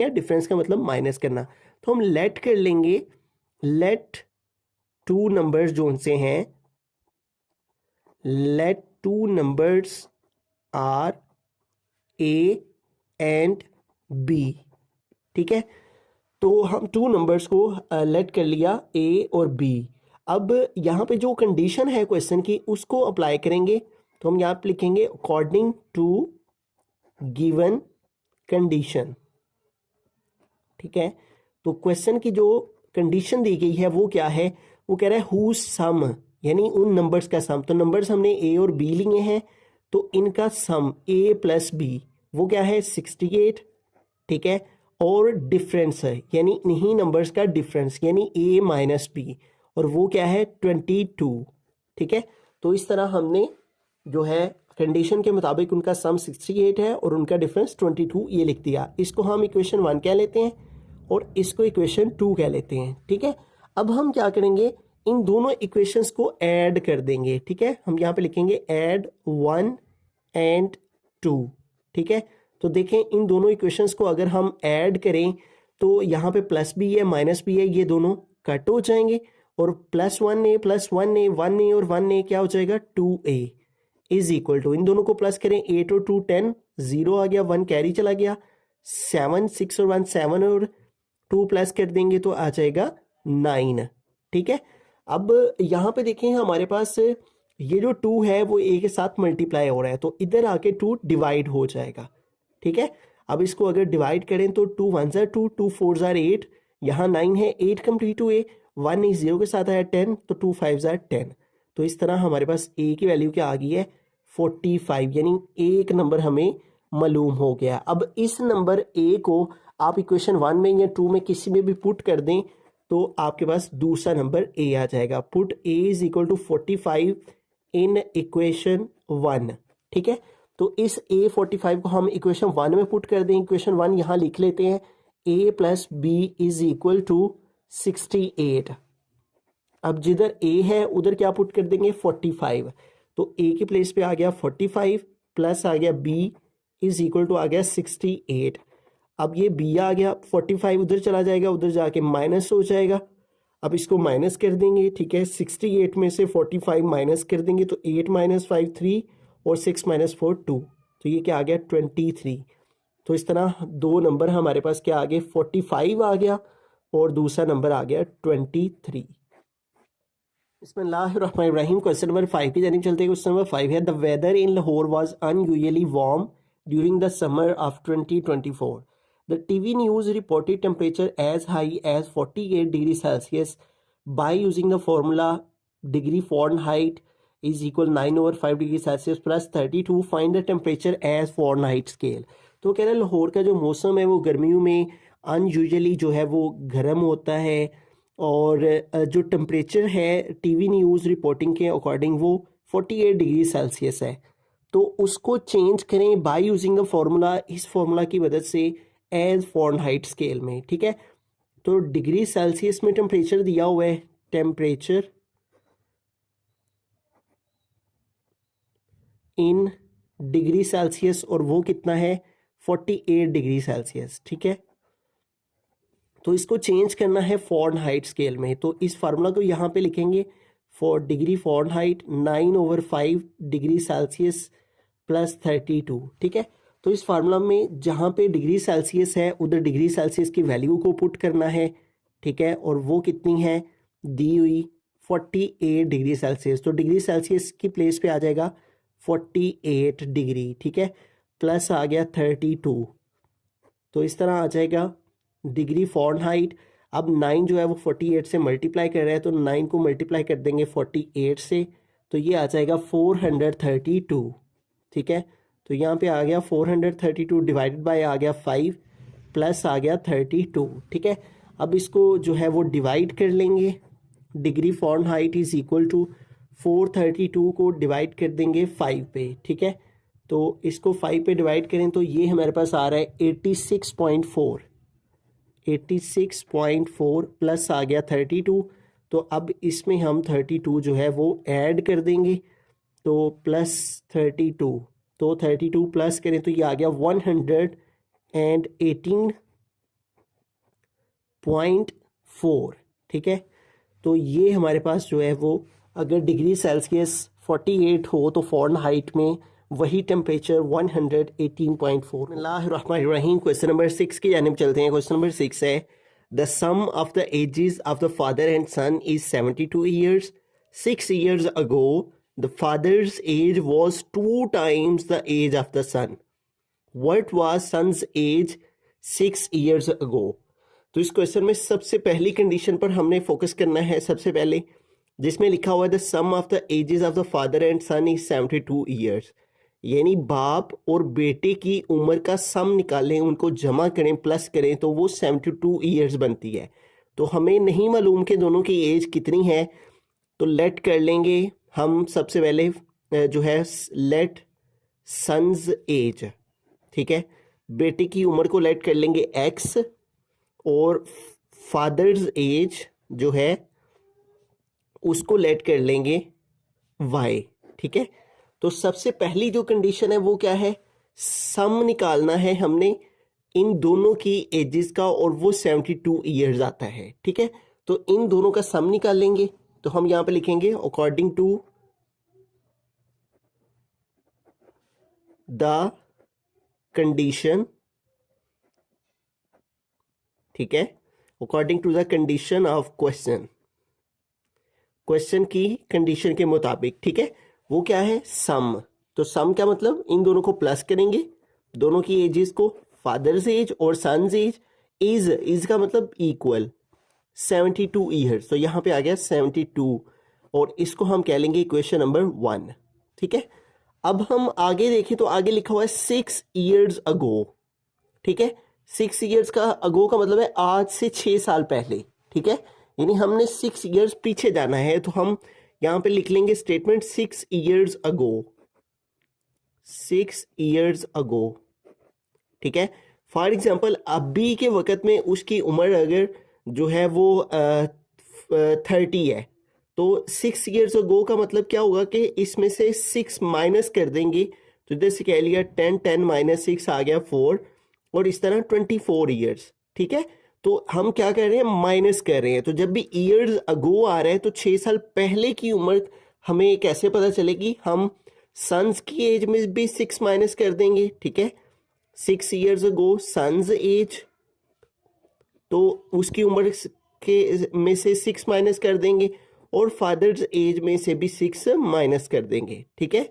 या डिफरेंस का मतलब माइनस करना। तो हम लेट कर लेंगे, लेट टू नंबर्स जो उनसे हैं, let two numbers are A and B. ठीक है, तो हम टू नंबर्स को लेट कर लिया ए और बी। अब यहाँ पे जो कंडीशन है क्वेश्चन की उसको अप्लाई करेंगे। तो हम यहाँ पे लिखेंगे अकॉर्डिंग टू गिवन कंडीशन। ठीक है, तो क्वेश्चन की जो कंडीशन दी गई है वो क्या है, वो कह रहा है हु सम, यानी उन नंबर्स का सम। तो नंबर्स हमने ए और बी लिए हैं, तो इनका सम ए प्लस बी वो क्या है 68। ठीक है, और डिफरेंस है यानी इन्हीं नंबर्स का डिफरेंस यानी ए माइनस बी, और वो क्या है 22। ठीक है, तो इस तरह हमने जो है कंडीशन के मुताबिक उनका सम 68 है और उनका डिफरेंस 22 ये लिख दिया। इसको हम इक्वेशन 1 कह लेते हैं और इसको इक्वेशन 2 कह लेते हैं। ठीक है, अब हम क्या करेंगे, इन दोनों इक्वेशंस को ऐड कर देंगे। ठीक है, हम यहाँ पे लिखेंगे ऐड 1 एंड 2। ठीक है, तो देखें इन दोनों इक्वेशंस को अगर हम ऐड करें तो यहाँ पे प्लस बी है माइनस बी है, ये दोनों कट हो जाएंगे और +1a +1a 1a और 1a क्या हो जाएगा 2a इज इक्वल टू, इन दोनों को प्लस करें 8 और 2 10, 0 आ गया, 1 कैरी चला गया, 7 6 और 1 7 और 2 प्लस कर देंगे तो आ जाएगा 9। ठीक है, अब यहाँ पे देखें हमारे पास ये जो 2 है वो a के साथ मल्टीप्लाई हो रहा है, तो इधर आके 2 डिवाइड हो जाएगा। ठीक है, अब इसको अगर डिवाइड करें तो 2 1 ज़ा 2, 2 4 ज़ा 8, यहाँ 9 है, 8 कंप्लीट हुए, 1 इस 0 के साथ आया 10, तो 2 5 ज़ा 10। तो इस तरह हमारे पास a की वैल्यू क्या आ गई है 45, यानी एक नंबर हमें मालूम हो गया। अब इस नंबर a को आप इक्वेशन 1 में या 2 में किसी में भी पुट कर दें तो आपके पास दूसरा नंबर a आ जाएगा। Put a is equal to 45 in equation 1। ठीक है, तो इस a45 को हम इक्वेशन 1 में पुट कर दें। इक्वेशन 1 यहाँ लिख लेते हैं, a plus B is equal to 68। अब जिधर a है उधर क्या पुट कर देंगे 45, तो a की प्लेस पे आ गया 45 प्लस आ गया b इज इक्वल टू आ गया 68। अब ये b आ गया, 45 उधर चला जाएगा, उधर जाके माइनस हो जाएगा। अब इसको माइनस कर देंगे। ठीक है, 68 में से 45 माइनस कर देंगे तो 8 - 5 3 और 6 - 4 2, तो ये क्या आ गया 23। तो इस तरह दो नंबर हमारे पास क्या आ गए 45 आ गया और दूसरा नंबर आ गया 23। बिस्मिल्लाहिर्रहमानिर्रहीम। क्वेश्चन नंबर 5 की जानिब चलते हैं। क्वेश्चन नंबर 5 है the weather in Lahore was unusually warm during the summer of 2024. The TV news reported temperature as high as 48 degrees Celsius by using the formula degree Fahrenheit is equal 9 over 5 degrees Celsius plus 32. Find the temperature as Fahrenheit scale. तो कह रहे हैं लाहौर का जो मौसम है वो गर्मियों में अनयूजुअली जो है वो गर्म होता है और जो टेम्परेचर है टीवी न्यूज़ रिपोर्टिंग के अकॉर्डिंग वो 48 डिग्री सेल्सियस है। तो उसको चेंज करें बाय यूजिंग द फार्मूला, इस फार्मूला की मदद से एज फॉरेनहाइट स्केल में। ठीक है, तो डिग्री सेल्सियस में टेम्परेचर दिया हुआ है, टेम्परेचर इन डिग्री सेल्सियस और वो कितना है 48 डिग्री सेल्सियस। ठीक है, तो इसको चेंज करना है फॉरेनहाइट स्केल में, तो इस फार्मूला को यहाँ पे लिखेंगे for degree Fahrenheit 9 over 5 degree Celsius plus 32। ठीक है, तो इस फार्मूला में जहाँ पे डिग्री सेल्सियस है उधर डिग्री सेल्सियस की वैल्यू को पुट करना है। ठीक है, और वो कितनी है दी हुई 48 डिग्री सेल्सियस, तो डिग्री सेल्सियस की प्लेस पे आ जाएगा 48 डिग्री। ठीक है, प्लस आ गया 32, तो इस तरह आ जाएगा डिग्री फॉरेनहाइट। अब 9 जो है वो 48 से मल्टीप्लाई कर रहा है, तो 9 को मल्टीप्लाई कर देंगे 48 से, तो ये आ जाएगा 432। ठीक है, तो यहाँ पे आ गया 432 डिवाइडेड बाय आ गया 5 प्लस आ गया 32। ठीक है, अब इसको जो है वो डिवाइड कर लेंगे। Degree Fahrenheit is equal to 432 को डिवाइड कर देंगे 5 पे। ठीक है, तो इसको 5 पे डिवाइड करें तो ये हमारे पास आ रहा है 86.4, 86.4 प्लस आ गया 32। तो अब इसमें हम 32 जो है वो ऐड कर देंगे, तो प्लस 32, तो 32 प्लस करें तो ये आ गया 118 0.4, ठीक है। तो ये हमारे पास जो है वो अगर डिग्री सेल्सियस 48 हो तो फ़ारेनहाइट में वही टेम्परेचर 118.4। बिस्मिल्लाहिर्रहमानिर्रहीम। क्वेश्चन नंबर 6 की जानिब चलते हैं। क्वेश्चन नंबर 6 है the sum of the ages of the father and son is 72 years. 6 years ago the father's age was 2 times the age of the son. What was son's age 6 years ago? तो इस question में सबसे पहली condition पर हमने focus करना है सबसे पहले, जिसमें लिखा हुआ है the sum of the ages of the father and son is 72 years. यानी बाप और बेटे की उम्र का सम निकालें, उनको जमा करें, प्लस करें तो वो 72 ईयर्स बनती है। तो हमें नहीं मालूम कि दोनों की एज कितनी है, तो लेट कर लेंगे हम सबसे पहले जो है लेट सन्स एज, ठीक है। बेटे की उम्र को लेट कर लेंगे एक्स और फादर्स एज जो है उसको लेट कर लेंगे वाई, ठीक है। तो सबसे पहली जो कंडीशन है वो क्या है, सम निकालना है हमने इन दोनों की एजेस का और वो 72 ईयर्स आता है, ठीक है। तो इन दोनों का सम निकाल लेंगे। तो हम यहां पे लिखेंगे अकॉर्डिंग टू द कंडीशन, ठीक है, according to the condition of question, question की कंडीशन के मुताबिक, ठीक है। वो क्या है, सम। तो सम क्या मतलब, इन दोनों को प्लस करेंगे, दोनों की एजेस को, फादर्स एज और सन्स एज। इज का मतलब इक्वल 72 ईयर्स, तो यहाँ पे आ गया 72 और इसको हम कह लेंगे इक्वेशन नंबर 1, ठीक है। अब हम आगे देखें तो आगे लिखा हुआ है 6 years अगो, ठीक है। 6 years का अगो का मतलब है आज से 6 साल पहले, ठीक है। यानी हमने 6 years पीछे जाना है, तो हम यहाँ पे लिख लेंगे स्टेटमेंट 6 years अगो, 6 years अगो, ठीक है। फॉर एग्जाम्पल अभी के वक्त में उसकी उम्र अगर जो है वो 30 है, तो 6 years अगो का मतलब क्या होगा कि इसमें से 6 माइनस कर देंगे, तो इधर से कह लिया 10 माइनस 6 आ गया 4 और इस तरह 24 ईयर्स, ठीक है। तो हम क्या कर रहे हैं, माइनस कर रहे हैं। तो जब भी ईयर्स अगो आ रहा है तो 6 साल पहले की उम्र हमें कैसे पता चलेगी, हम सन्स की एज में भी 6 माइनस कर देंगे, ठीक है। 6 years अगो सन्स एज, तो उसकी उम्र के में से 6 माइनस कर देंगे और फादर्स एज में से भी 6 माइनस कर देंगे, ठीक है।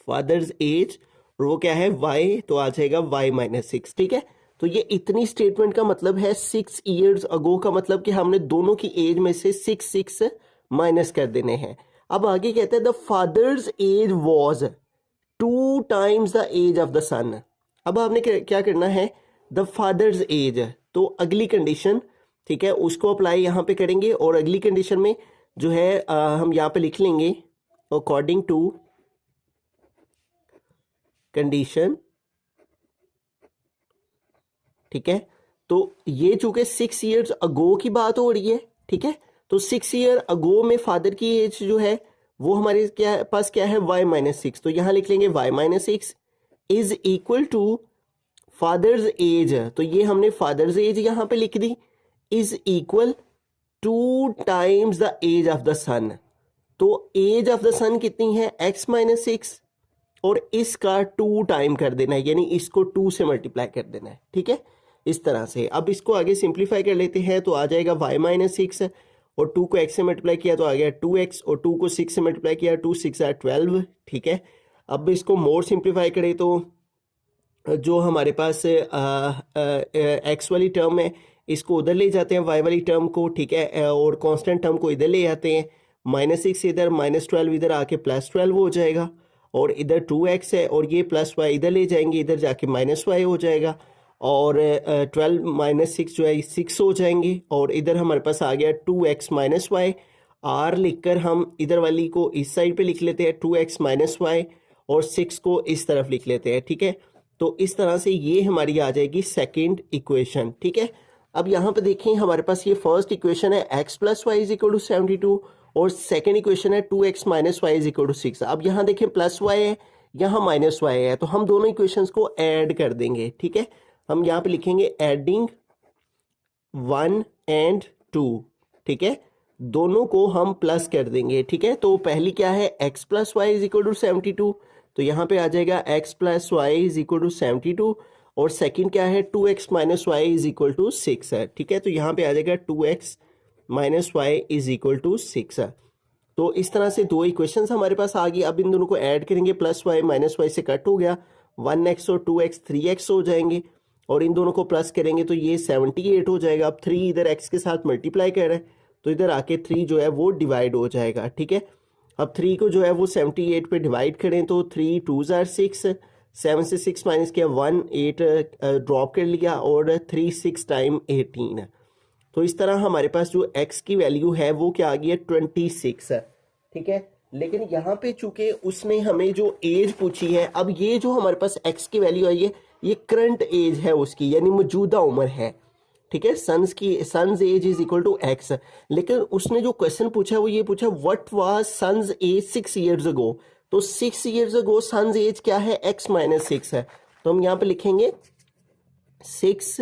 फादर्स एज और वो क्या है y, तो आ जाएगा y माइनस 6, ठीक है। तो ये इतनी स्टेटमेंट का मतलब है 6 years अगो का मतलब कि हमने दोनों की एज में से 6 माइनस कर देने हैं। अब आगे कहते हैं the father's age was 2 times the age of the son. अब आपने क्या करना है, द फादर्स एज, तो अगली कंडीशन, ठीक है, उसको अप्लाई यहाँ पे करेंगे और अगली कंडीशन में जो है हम यहाँ पे लिख लेंगे अकॉर्डिंग टू कंडीशन, ठीक है। तो ये चूंकि 6 years अगो की बात हो रही है, ठीक है, तो 6 year अगो में फादर की एज जो है वो हमारे पास क्या है, y माइनस 6, तो यहां लिख लेंगे y minus 6 is equal to father's age, तो ये हमने फादर्स एज यहां पे लिख दी, is equal 2 times the age of the son. तो एज ऑफ द सन कितनी है, x माइनस 6 और इसका 2 टाइम कर देना है, यानी इसको 2 से मल्टीप्लाई कर देना है, ठीक है, इस तरह से। अब इसको आगे सिंप्लीफाई कर लेते हैं, तो आ जाएगा y माइनस 6 और 2 को x से मल्टीप्लाई किया तो आ गया 2x और 2 को 6 से मल्टीप्लाई किया 2 6 12, ठीक है। अब इसको मोर सिंप्लीफाई करें तो जो हमारे पास x वाली टर्म है इसको उधर ले जाते हैं y वाली टर्म को, ठीक है, और कांस्टेंट टर्म को इधर ले आते हैं, माइनस 6 इधर, माइनस 12 इधर आके प्लस 12 हो जाएगा और इधर 2x है और ये प्लस y इधर ले जाएंगे, इधर जाके माइनस y हो जाएगा और 12 माइनस 6 जो है 6 हो जाएंगे और इधर हमारे पास आ गया 2x माइनस वाई। r लिखकर हम इधर वाली को इस साइड पे लिख लेते हैं 2x माइनस वाई और 6 को इस तरफ लिख लेते हैं, ठीक है। तो इस तरह से ये हमारी आ जाएगी सेकेंड इक्वेशन, ठीक है। अब यहाँ पे देखें हमारे पास ये फर्स्ट इक्वेशन है x plus Y is equal to 72 और सेकेंड इक्वेशन है 2x minus Y is equal to 6। अब यहाँ देखें प्लस वाई है, यहाँ माइनस वाई है, तो हम दोनों इक्वेशंस को ऐड कर देंगे, ठीक है। हम यहाँ पे लिखेंगे एडिंग 1 एंड 2, ठीक है, दोनों को हम प्लस कर देंगे, ठीक है। तो पहली क्या है, x plus Y is equal to 72, तो यहाँ पे आ जाएगा x plus Y is equal to 72, और सेकंड क्या है 2x minus Y is equal to 6 है, ठीक है। तो यहाँ पे आ जाएगा 2x minus Y is equal to 6 है। तो इस तरह से दो इक्वेशंस हमारे पास आ गई। अब इन दोनों को ऐड करेंगे, प्लस वाई माइनस वाई से कट हो गया, 1x और 2x 3x हो जाएंगे, और इन दोनों को प्लस करेंगे तो ये 78 हो जाएगा। अब 3 इधर x के साथ मल्टीप्लाई कर रहे हैं तो इधर आके 3 जो है वो डिवाइड हो जाएगा, ठीक है। अब 3 को जो है वो 78 पे डिवाइड करें तो 3 2 ज़ार 6, 7 से 6 माइनस किया 1, 8 ड्रॉप कर लिया, और 3 6 टाइम 18 है। तो इस तरह हमारे पास जो x की वैल्यू है वो क्या आ गई है 26 है, ठीक है। लेकिन यहाँ पे चूंकि उसने हमें जो एज पूछी है, अब ये जो हमारे पास x की वैल्यू आई है ये करंट एज है उसकी, यानी मौजूदा उम्र है, ठीक है। Son's age is equal to x, लेकिन उसने जो क्वेश्चन पूछा वो ये पूछा what was son's age 6 years ago. तो 6 इयर्स अगो सन्स एज क्या है, x माइनस 6 है। तो हम यहाँ पे लिखेंगे 6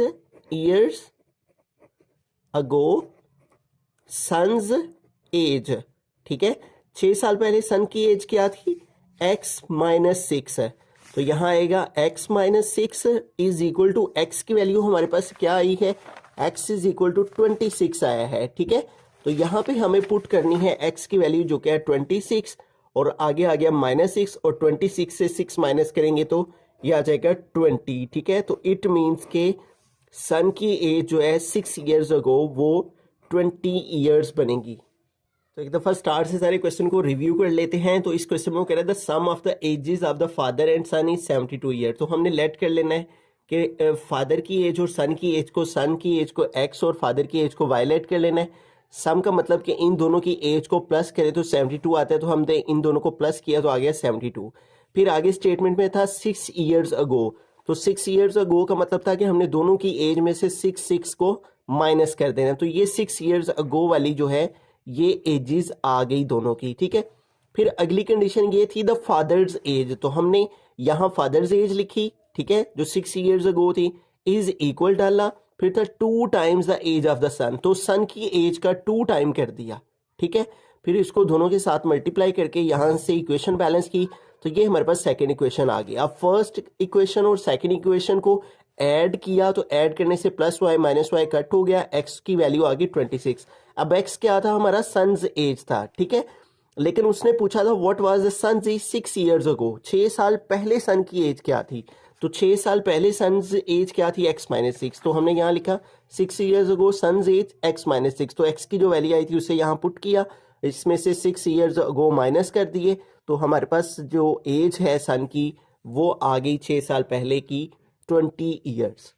इयर्स अगो सन्स एज, ठीक है। 6 साल पहले सन की एज क्या थी, x माइनस 6 है। तो यहाँ आएगा x minus 6 is equal to x की वैल्यू हमारे पास क्या आई है, x इज इक्वल टू 26 आया है, ठीक है। तो यहाँ पे हमें पुट करनी है x की वैल्यू जो क्या है 26, और आगे आ गया माइनस 6, और 26 से 6 माइनस करेंगे तो ये आ जाएगा 20, ठीक है। तो इट मीन्स के सन की एज जो है 6 इयर्स अगो वो 20 इयर्स बनेगी। तो एक दफ़ा स्टार्ट से सारे क्वेश्चन को रिव्यू कर लेते हैं। तो इस क्वेश्चन में वो कह रहा है the sum of the ages of the father and son is 72 year. तो हमने लेट कर लेना है कि फादर की एज और सन की एज को x और फादर की एज को वाई लेट कर लेना है। सम का मतलब कि इन दोनों की एज को प्लस करें तो 72 आता है, तो हमने इन दोनों को प्लस किया तो आ गया 72। फिर आगे स्टेटमेंट में था 6 ईयर्स अगो, तो 6 ईयर्स अगो का मतलब था कि हमने दोनों की एज में से 6 को माइनस कर देना। तो ये 6 ईयर्स अगो वाली जो है ये एजेस आ गई दोनों की, ठीक है। फिर अगली कंडीशन ये थी द फादर्स एज, तो हमने यहाँ फादर्स एज लिखी, ठीक है, जो 6 ईयर्स अगो थी, इज इक्वल डाला, फिर था 2 times the age of the son, तो सन की एज का 2 टाइम कर दिया, ठीक है। फिर इसको दोनों के साथ मल्टीप्लाई करके यहाँ से इक्वेशन बैलेंस की, तो ये हमारे पास सेकेंड इक्वेशन आ गई। अब फर्स्ट इक्वेशन और सेकेंड इक्वेशन को ऐड किया, तो ऐड करने से plus Y minus Y cut हो गया, x की वैल्यू आ गई 26। अब x क्या था, हमारा सन्स एज था, ठीक है। लेकिन उसने पूछा था what was the son's age 6 years ago, 6 साल पहले सन की एज क्या थी। तो 6 साल पहले सन्स एज क्या थी, x माइनस 6। तो हमने यहाँ लिखा 6 years ago son's age x minus 6, तो x की जो वैल्यू आई थी उसे यहाँ पुट किया, इसमें से 6 इयर्स अगो माइनस कर दिए, तो हमारे पास जो एज है सन की वो आ गई 6 साल पहले की 20 ईयर्स।